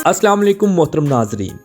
अस्सलाम वालेकुम मोहतरम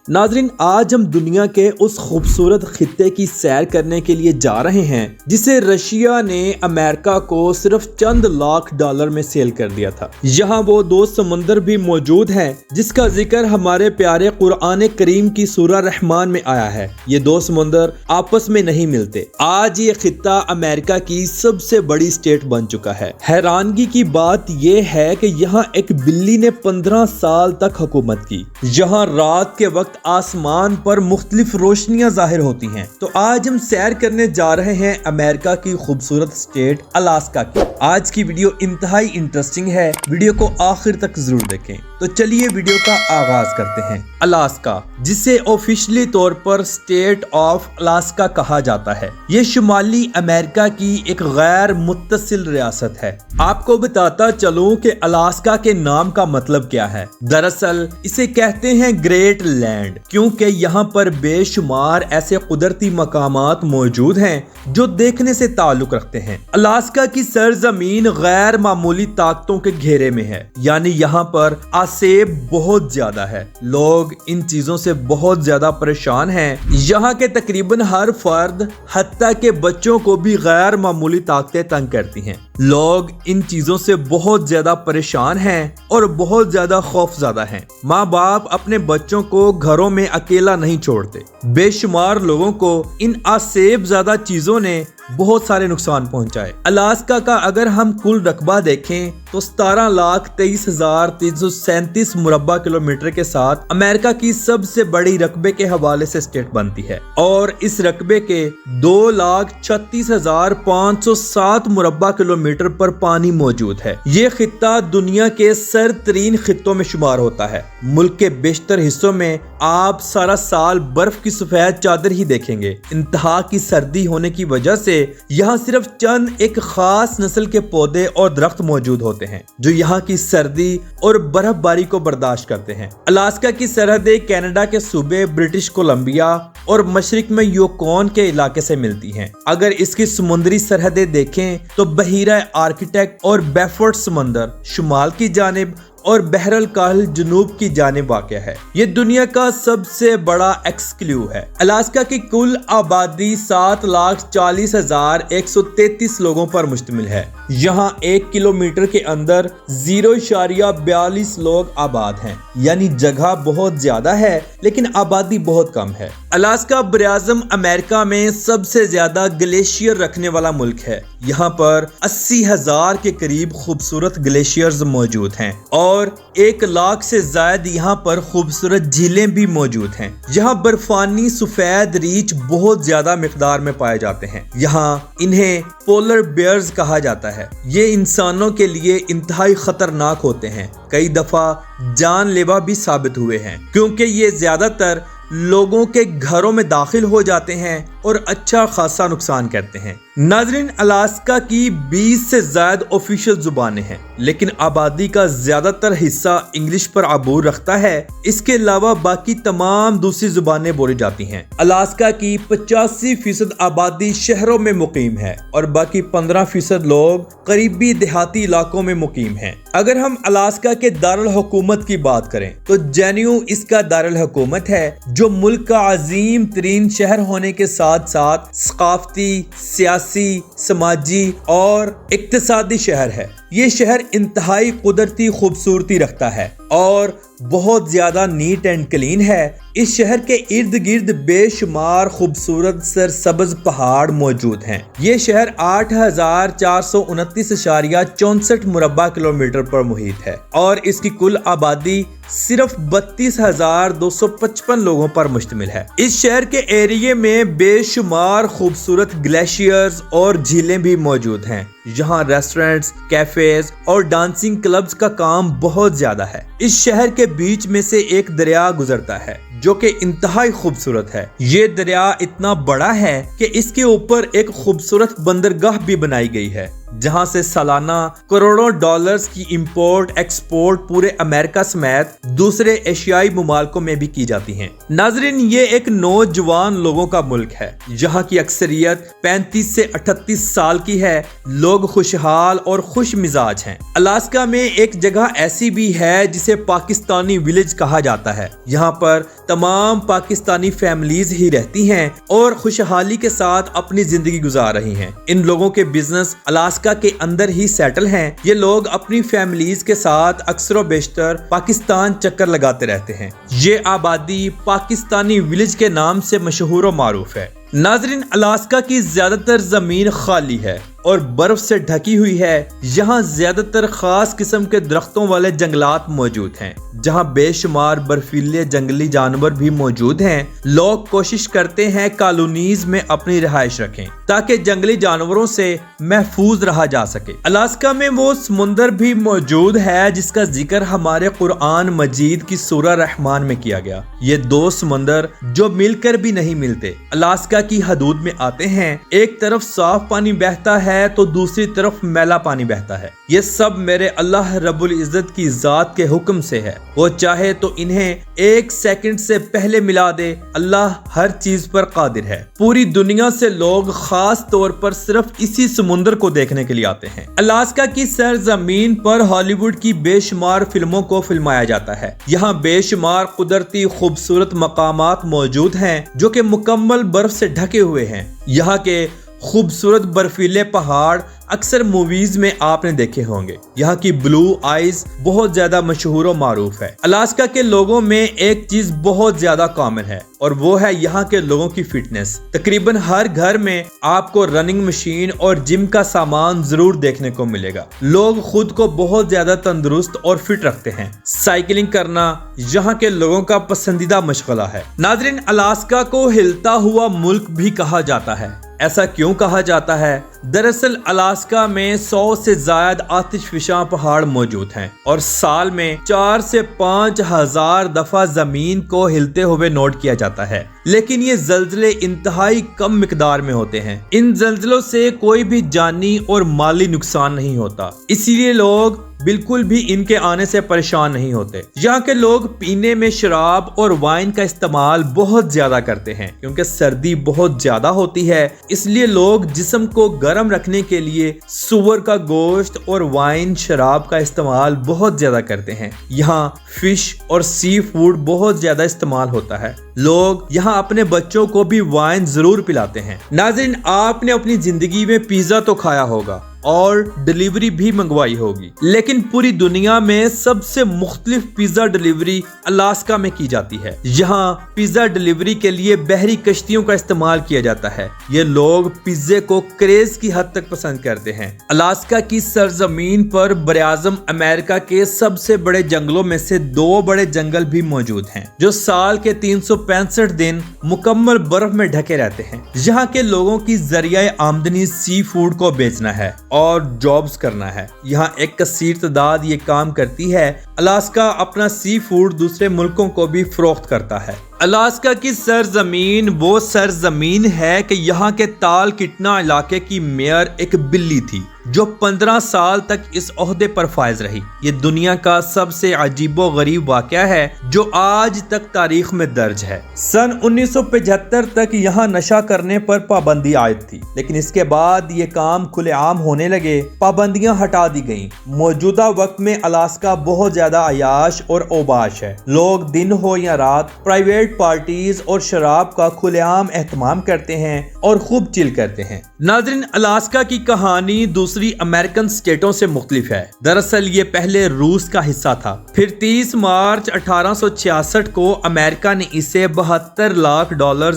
नाजरीन, आज हम दुनिया के उस खूबसूरत खित्ते की सैर करने के लिए जा रहे हैं जिसे रशिया ने अमेरिका को सिर्फ चंद लाख डॉलर में सेल कर दिया था। यहाँ वो दो समंदर भी मौजूद हैं जिसका जिक्र हमारे प्यारे कुरान करीम की सूरह रहमान में आया है। ये दो समंदर आपस में नहीं मिलते। आज ये खित्ता अमेरिका की सबसे बड़ी स्टेट बन चुका है। हैरानगी की बात ये है कि यहाँ एक बिल्ली ने 15 साल तक हुकूमत की। यहाँ रात के वक्त आसमान पर मुख्तलिफ रोशनियां जाहिर होती हैं। तो आज हम सैर करने जा रहे हैं अमेरिका की खूबसूरत स्टेट अलास्का की। आज की वीडियो इंतहाई इंटरेस्टिंग है, वीडियो को आखिर तक जरूर देखें। तो चलिए वीडियो का आगाज करते हैं। अलास्का, जिसे ऑफिशियली तौर पर स्टेट ऑफ अलास्का कहा जाता है, ये शुमाली अमेरिका की एक गैर मुत्तसिल रियासत है। आपको बताता चलूं कि अलास्का के नाम का मतलब क्या है। दरअसल इसे कहते हैं ग्रेट लैंड, क्योंकि यहाँ पर बेशुमार ऐसे कुदरती मकामात मौजूद हैं जो देखने से ताल्लुक रखते हैं। अलास्का की सरजमीन गैर मामूली ताकतों के घेरे में है, यानी यहाँ पर आसेब बहुत ज्यादा है। लोग इन चीजों से बहुत ज्यादा परेशान हैं। यहाँ के तकरीबन हर फर्द, हत्ता के बच्चों को भी गैर मामूली ताकतें तंग करती हैं। लोग इन चीजों से बहुत ज्यादा परेशान हैं और बहुत ज्यादा खौफज़दा हैं। माँ बाप अपने बच्चों को घरों में अकेला नहीं छोड़ते। बेशुमार लोगों को इन आसेब ज्यादा चीजों ने बहुत सारे नुकसान पहुंचाए। अलास्का का अगर हम कुल रकबा देखें तो 17,23,337 मुरब्बा किलोमीटर के साथ अमेरिका की सबसे बड़ी रकबे के हवाले से स्टेट बनती है और इस रकबे के 2,36,507 मुरब्बा किलोमीटर पर पानी मौजूद है। ये खित्ता दुनिया के सरतरीन खित्तों में शुमार होता है। मुल्क के बेशतर हिस्सों में आप सारा साल बर्फ की सफेद चादर ही देखेंगे। इंतहा की सर्दी होने की वजह से यहाँ सिर्फ चंद एक खास नस्ल के पौधे और दरख्त मौजूद होते हैं जो यहाँ की सर्दी और बर्फबारी को बर्दाश्त करते हैं। अलास्का की सरहदें कनाडा के सूबे ब्रिटिश कोलंबिया और मशरिक में योकोन के इलाके से मिलती हैं। अगर इसकी समुद्री सरहदें देखें तो बहीरा आर्किटेक्ट और बेफोर्ड समंदर शुमाल की जानिब और बहरल काहल जनूब की जानिब वाक़या है। ये दुनिया का सबसे बड़ा एक्सक्लूव है। अलास्का की कुल आबादी 7,40,133 लोगों पर मुश्तमिल है। यहाँ 1 किलोमीटर के अंदर 0.42 लोग आबाद हैं, यानी जगह बहुत ज्यादा है लेकिन आबादी बहुत कम है। अलास्का बराज़म अमेरिका में सबसे ज्यादा ग्लेशियर रखने वाला मुल्क है। यहाँ पर 80,000 के करीब खूबसूरत ग्लेशियर्स मौजूद हैं और 1 लाख से ज्यादा यहाँ पर खूबसूरत झीलें भी मौजूद हैं। यहाँ बर्फानी सफेद रीछ बहुत ज्यादा मिकदार में पाए जाते हैं। यहाँ इन्हें पोलर बेयर्स कहा जाता है। ये इंसानों के लिए इंतहाई खतरनाक होते हैं, कई दफा जानलेवा भी साबित हुए हैं क्योंकि ये ज्यादातर लोगों के घरों में दाखिल हो जाते हैं और अच्छा खासा नुकसान करते हैं। नाज़रीन, अलास्का की 20 से ज्यादा ऑफिशियल जुबानें हैं लेकिन आबादी का ज्यादातर हिस्सा इंग्लिश पर अबूर रखता है। इसके अलावा बाकी तमाम दूसरी जुबानें बोली जाती हैं। अलास्का की 85% आबादी शहरों में मुकीम है और बाकी 15% लोग करीबी देहाती इलाकों में मुकीम हैं। अगर हम अलास्का के दारुल हुकूमत की बात करें तो जेन्यू इसका दारुल हुकूमत है जो मुल्क का अजीम तरीन शहर होने के साथ साथ सकाफती, सियासी, समाजी और इक्तिसादी शहर है। ये शहर इंतहाई कुदरती खूबसूरती रखता है और बहुत ज्यादा नीट एंड क्लीन है। इस शहर के इर्द गिर्द बेशुमार खूबसूरत सरसब्ज पहाड़ मौजूद हैं। ये शहर 8,429.64 मुरब्बा किलोमीटर पर मुहित है और इसकी कुल आबादी सिर्फ 32,255 लोगों पर मुश्तमिल है। इस शहर के एरिया में बेशुमार खूबसूरत ग्लेशियर्स और झीलें भी मौजूद हैं। यहाँ रेस्टोरेंट्स, कैफेज और डांसिंग क्लब्स का काम बहुत ज्यादा है। इस शहर के बीच में से एक दरिया गुजरता है जो कि इंतहाई खूबसूरत है। ये दरिया इतना बड़ा है कि इसके ऊपर एक खूबसूरत बंदरगाह भी बनाई गई है जहां से सालाना करोड़ों डॉलर्स की इंपोर्ट एक्सपोर्ट पूरे अमेरिका समेत दूसरे एशियाई मुमालिकों में भी की जाती हैं। नाजरीन, ये एक नौजवान लोगों का मुल्क है। यहाँ की अक्सरियत 35 से 38 साल की है। लोग खुशहाल और खुश मिजाज हैं। अलास्का में एक जगह ऐसी भी है जिसे पाकिस्तानी विलेज कहा जाता है। यहाँ पर तमाम पाकिस्तानी फैमिलीज ही रहती हैं और खुशहाली के साथ अपनी जिंदगी गुजार रही हैं। इन लोगों के बिजनेस अलास्का के अंदर ही सेटल हैं। ये लोग अपनी फैमिलीज के साथ अक्सर बेशतर पाकिस्तान चक्कर लगाते रहते हैं। ये आबादी पाकिस्तानी विलेज के नाम से मशहूर और मारूफ है। नाजरीन, अलास्का की ज्यादातर जमीन खाली है और बर्फ से ढकी हुई है। यहाँ ज्यादातर खास किस्म के दरख्तों वाले जंगलात मौजूद हैं, जहाँ बेशुमार बर्फीले जंगली जानवर भी मौजूद हैं। लोग कोशिश करते हैं कॉलोनीज में अपनी रिहाइश रखें ताकि जंगली जानवरों से महफूज रहा जा सके। अलास्का में वो समुंदर भी मौजूद है जिसका जिक्र हमारे कुरान मजीद की सूरह रहमान में किया गया। ये दो समुंदर जो मिलकर भी नहीं मिलते अलास्का की हदूद में आते हैं। एक तरफ साफ पानी बहता है तो दूसरी तरफ मैला पानी बहता है। ये सब मेरे अल्लाह रब्बुल इज्जत की जात के हुक्म से है। वो चाहे तो इन्हें एक सेकंड से पहले मिला दे। अल्लाह हर चीज पर कादिर है। पूरी दुनिया से लोग खास तौर पर सिर्फ इसी समुंदर को देखने के लिए आते हैं। अलास्का की सरजमीन पर हॉलीवुड की बेशुमार फिल्मों को फिल्माया जाता है। यहाँ बेशुमार कुदरती खूबसूरत मकामात मौजूद हैं जो कि मुकम्मल बर्फ से ढके हुए हैं। यहाँ के खूबसूरत बर्फीले पहाड़ अक्सर मूवीज में आपने देखे होंगे। यहाँ की ब्लू आइज बहुत ज्यादा मशहूर और मारूफ है। अलास्का के लोगों में एक चीज बहुत ज्यादा कॉमन है और वो है यहाँ के लोगों की फिटनेस। तकरीबन हर घर में आपको रनिंग मशीन और जिम का सामान जरूर देखने को मिलेगा। लोग खुद को बहुत ज्यादा तंदुरुस्त और फिट रखते हैं। साइकिलिंग करना यहाँ के लोगों का पसंदीदा मशगला है। नाजरीन, अलास्का को हिलता हुआ मुल्क भी कहा जाता है। ऐसा क्यों कहा जाता है? दरअसल अलास्का में 100 से ज्यादा आतिशफिशा पहाड़ मौजूद हैं और साल में 4 से 5 हजार दफा जमीन को हिलते हुए नोट किया जाता है। लेकिन ये जल्जले इंतहाई कम मिकदार में होते हैं। इन जल्जलों से कोई भी जानी और माली नुकसान नहीं होता, इसीलिए लोग बिल्कुल भी इनके आने से परेशान नहीं होते। यहाँ के लोग पीने में शराब और वाइन का इस्तेमाल बहुत ज्यादा करते हैं क्योंकि सर्दी बहुत ज्यादा होती है। इसलिए लोग जिस्म को गर्म रखने के लिए सुअर का गोश्त और वाइन शराब का इस्तेमाल बहुत ज्यादा करते हैं। यहाँ फिश और सी फूड बहुत ज्यादा इस्तेमाल होता है। लोग यहाँ अपने बच्चों को भी वाइन जरूर पिलाते हैं। नाज़रीन, आपने अपनी जिंदगी में पिज्जा तो खाया होगा और डिलीवरी भी मंगवाई होगी, लेकिन पूरी दुनिया में सबसे मुख्तलिफ पिज्जा डिलीवरी अलास्का में की जाती है। यहाँ पिज्जा डिलीवरी के लिए बहरी कश्तियों का इस्तेमाल किया जाता है। ये लोग पिज्जे को क्रेज की हद तक पसंद करते हैं। अलास्का की सरजमीन पर बरआज़म अमेरिका के सबसे बड़े जंगलों में से 2 बड़े जंगल भी मौजूद हैं जो साल के 365 दिन मुकम्मल बर्फ में ढके रहते हैं। यहाँ के लोगों की जरिया आमदनी सी फूड को बेचना है और जॉब्स करना है। यहाँ एक कसीर तादाद ये काम करती है। अलास्का अपना सी फूड दूसरे मुल्कों को भी फरोख्त करता है। अलास्का की सरजमीन वो सरजमीन है कि यहाँ के ताल किटना इलाके की मेयर एक बिल्ली थी जो 15 साल तक इस ओहदे पर फायज रही। ये दुनिया का सबसे अजीबो गरीब वाकया है जो आज तक तारीख में दर्ज है। सन 1975 तक यहाँ नशा करने पर पाबंदी आयद थी, लेकिन इसके बाद ये काम खुलेआम होने लगे, पाबंदियां हटा दी गईं। मौजूदा वक्त में अलास्का बहुत ज्यादा अयाश और ओबाश है। लोग दिन हो या रात प्राइवेट पार्टीज और शराब का खुलेआम एहतमाम करते हैं और खूब चिल करते हैं। नाज़रीन, अलास्का की कहानी दूसरी अमेरिकन स्टेटों से मुख्तलिफ है। दरअसल ये पहले रूस का हिस्सा था, फिर 30 मार्च 1866 को अमेरिका ने इसे $72 लाख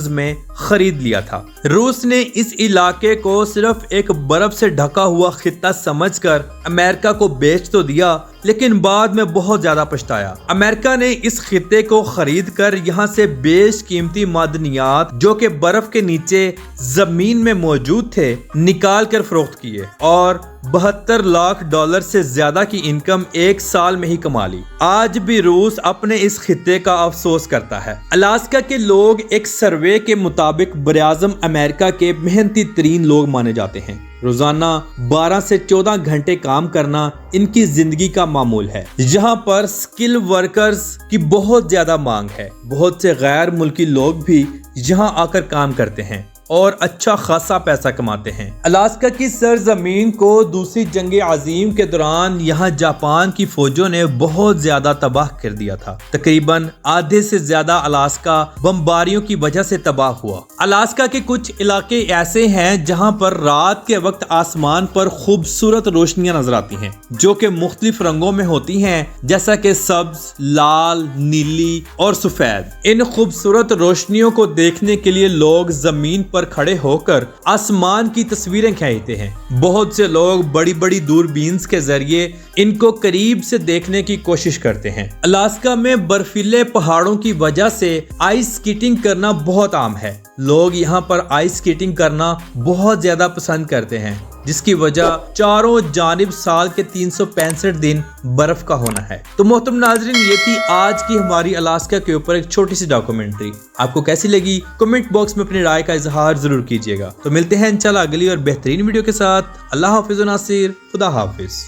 में खरीद लिया था। रूस ने इस इलाके को सिर्फ एक बर्फ से ढका हुआ खित्ता समझकर अमेरिका को बेच तो दिया, लेकिन बाद में बहुत ज्यादा पछताया। अमेरिका ने इस खित्ते को खरीद कर यहाँ से बेशकीमती मादनियात जो कि बर्फ के नीचे जमीन में मौजूद थे निकाल कर फरोख्त किए और $72 लाख से ज्यादा की इनकम एक साल में ही कमा ली। आज भी रूस अपने इस खित्ते का अफसोस करता है। अलास्का के लोग एक सर्वे के मुताबिक बराआज़म अमेरिका के मेहनती तरीन लोग माने जाते हैं। रोजाना 12 से 14 घंटे काम करना इनकी जिंदगी का मामूल है। यहाँ पर स्किल वर्कर्स की बहुत ज्यादा मांग है। बहुत से गैर मुल्की लोग भी यहाँ आकर काम करते हैं और अच्छा खासा पैसा कमाते हैं। अलास्का की सरजमीन को दूसरी जंग अजीम के दौरान यहाँ जापान की फौजों ने बहुत ज्यादा तबाह कर दिया था। तकरीबन आधे से ज्यादा अलास्का बमबारियों की वजह से तबाह हुआ। अलास्का के कुछ इलाके ऐसे हैं जहाँ पर रात के वक्त आसमान पर खूबसूरत रोशनियां नजर आती हैं, जो कि मुख्तलिफ रंगों में होती हैं, जैसा कि सब्ज, लाल, नीली और सफेद। इन खूबसूरत रोशनियों को देखने के लिए लोग जमीन पर खड़े होकर आसमान की तस्वीरें खींचते हैं। बहुत से लोग बड़ी बड़ी दूरबीन के जरिए इनको करीब से देखने की कोशिश करते हैं। अलास्का में बर्फीले पहाड़ों की वजह से आइस स्केटिंग करना बहुत आम है। लोग यहाँ पर आइस स्केटिंग करना बहुत ज्यादा पसंद करते हैं, जिसकी वजह चारों जानिब साल के 365 दिन बर्फ का होना है। तो मोहतरम नाजरीन, ये थी आज की हमारी अलास्का के ऊपर एक छोटी सी डॉक्यूमेंट्री। आपको कैसी लगी कमेंट बॉक्स में अपनी राय का इजहार जरूर कीजिएगा। तो मिलते हैं इंशाल्लाह अगली और बेहतरीन वीडियो के साथ। अल्लाह हाफिज़ नासिर, खुदा हाफिज।